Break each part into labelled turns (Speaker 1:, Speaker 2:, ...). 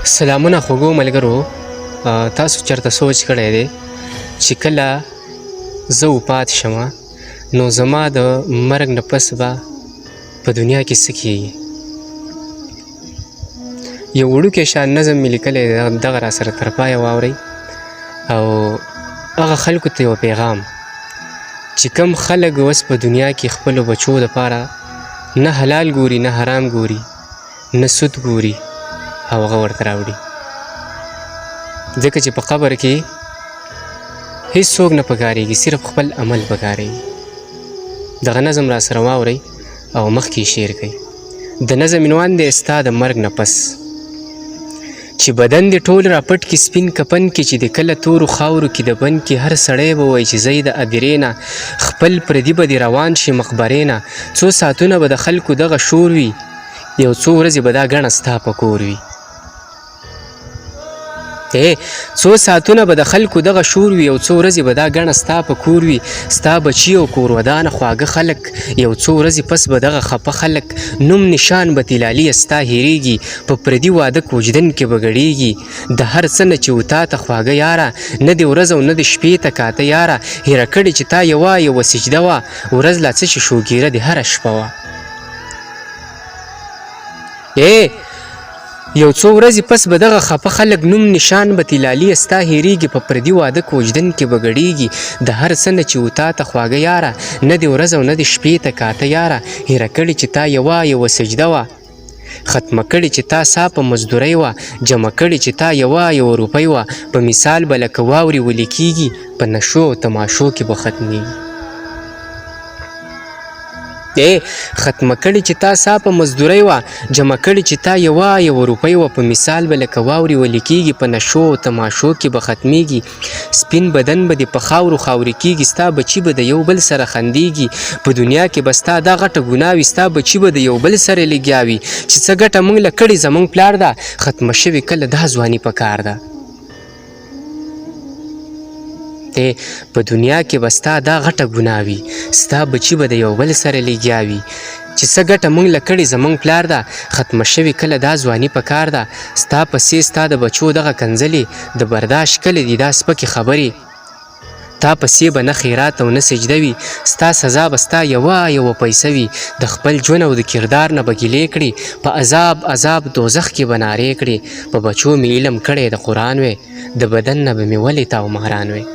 Speaker 1: سلامونه خوږو ملګرو، تاسو چېرته سوچ کړی دی چې کله زه وفات شمه نو زما د مرګ نه پس به په دنیا کې څه کیږي؟ یو وړوکی شان نظم مې لیکلی دی، دغه راسره تر پایه واورئ. او هغه خلکو ته یو پیغام چې کوم خلک اوس په دنیا کې خپلو بچو دپاره نه حلال ګوري نه حرام ګوري نه سود ګوري او هغه ورته راوړي، ځکه چې په قبر کې هیڅوک نه پکارېږي، صرف خپل عمل پکارېږي. دغه نظم را سره واورئ او مخکې شعر کوي. د نظم عنوان دی ستا د مرګ نه پس. چې بدن دې ټول راپټ کې سپین کفن کې، چې د کله تورو خاورو کې د بن کې هر سړی به وایي چې زه د ادرې نه خپل پردي به دې روان شي مقبرې نه. څو ساعتونه به د خلکو دغه شور وي، یو څو ورځې به دا ګڼه ستا په کور وي. څو ساعتونه به د خلکو دغه شور وي، یو څو ورځې به دا ګڼه ستا په کور وي. ستا بچي او کورودانه خواږه خلک، یو څو ورځې پس به دغه خفه خلک نوم نشان به تلالي ستا هېرېږي، په پردي واده کوجدن کې به ګډېږي. د هر څه نه چې و تا ته خواږه یاره، نه د ورځ او نه د شپې ته کاته یاره. هېره کړې چې تا یوه سجده وه، ورځ لا څه چې شوګیره دې هره شپه وه. یو څو ورځې پس به دغه خفه خلک نوم نشان به تلالي ستا هېرېږي، په پردي واده کوجدن کې به ګډېږي. د هر څه نه چې و تا ته خواږه یاره، نه د ورځ او نه د شپې ته کاته یاره. هېره کړې چې تا یوه سجده وه، ختمه کړې چې تا سا په مزدورۍ وه، جمع کړې چې تا یوه روپۍ وه. په مثال به لکه واورې ویلې کېږي، په نشو او تماشو کې به ختمېږي. ختمه کړې چې تا سا په مزدورۍ وه، جمع کړې چې تا یوه روپۍ وه. په مثال به لکه واورې ویلې کېږي، په نشو او تماشو کې به ختمېږي. سپین بدن به دې په خاورو کېږي، ستا بچي به د یو بل سره خندېږي. په دنیا کې به ستا دا غټه ګناه وي، ستا بچي به د یو بل سره لګیا وي. چې څه ګټه موږ له کړې زموږ پلار ده، ختمه شوې کله دا ځواني په کار ده. په دنیا کې به ستا دا غټه ګناه وي، ستا بچي به د یو بل سره لګیا وي. چې څه ګټه موږ له کړې زموږ پلار ده، ختمه شوې کله دا ځواني په کار ده. ستا پسې ستا د بچو دغه کنځلې، د برداشت کله دي دا سپکې خبرې. تا پسې به نه خیرات او نه سجده وي، ستا سزا به ستا یوه پیسه وي. د خپل ژوند او د کردار نه به ګیلې کړي، په عذاب دوزخ کې به نارې کړي. په بچو مې علم کړی د قرآن وی، د بدن نه به مې ولې تا او مهران وی.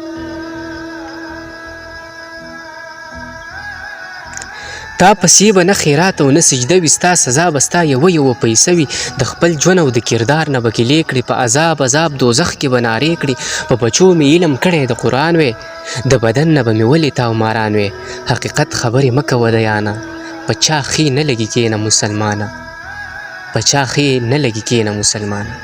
Speaker 1: تا پسې به نه خیرات او نه سجده وي، ستا سزا به ستا یوه پیسه وي. د خپل ژوند او د کردار نه به ګیلې کړي، په عذاب دوزخ کې به نارې کړي. په بچو مې علم کړی د قرآن وی، د بدن نه به مې ولې تا او ماران وی. حقیقت خبرې مه کوه د یانه، په چا ښې نه لګي کېنه مسلمانه، په چا ښې نه لګي کېنه مسلمانه.